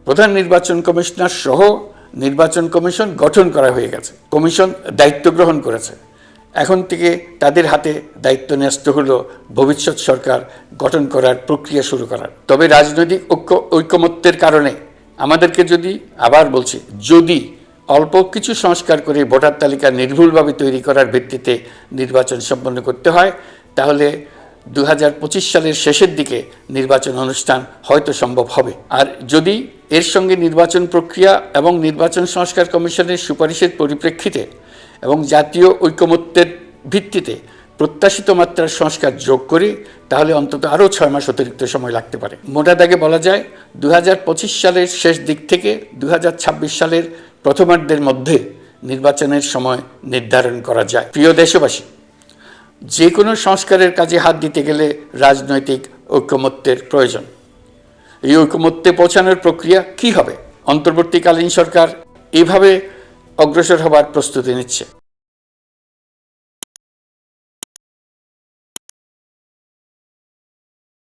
প্রধান নির্বাচন কমিশনার সহ নির্বাচন কমিশন গঠন করা হয়ে গেছে, কমিশন দায়িত্ব গ্রহণ করেছে। এখন থেকে তাদের হাতে দায়িত্ব ন্যস্ত হলো ভবিষ্যৎ সরকার গঠন করার প্রক্রিয়া শুরু করার। তবে রাজনৈতিক ঐকমত্যের কারণে আমাদেরকে আবার বলছি, যদি অল্প কিছু সংস্কার করে ভোটার তালিকা নির্ভুলভাবে তৈরি করার ভিত্তিতে নির্বাচন সম্পন্ন করতে হয়, তাহলে 2025 সালের শেষের দিকে নির্বাচন অনুষ্ঠান হয়তো সম্ভব হবে। আর যদি এর সঙ্গে নির্বাচন প্রক্রিয়া এবং নির্বাচন সংস্কার কমিশনের সুপারিশের পরিপ্রেক্ষিতে এবং জাতীয় ঐকমত্যের ভিত্তিতে প্রত্যাশিত মাত্রার সংস্কার যোগ করি, তাহলে অন্তত আরও 6 মাস অতিরিক্ত সময় লাগতে পারে। মোটা দাগে বলা যায় 2025 সালের শেষ দিক থেকে 2026 সালের প্রথমার্ধের মধ্যে নির্বাচনের সময় নির্ধারণ করা যায়। প্রিয় দেশবাসী, যে কোনো সংস্কারের কাজে হাত দিতে গেলে রাজনৈতিক ঐকমত্যের প্রয়োজন। এই ঐকমত্যে পৌঁছানোর প্রক্রিয়া কি হবে? অন্তর্বর্তীকালীন সরকার এভাবে অগ্রসর হবার প্রস্তুতি নিচ্ছে।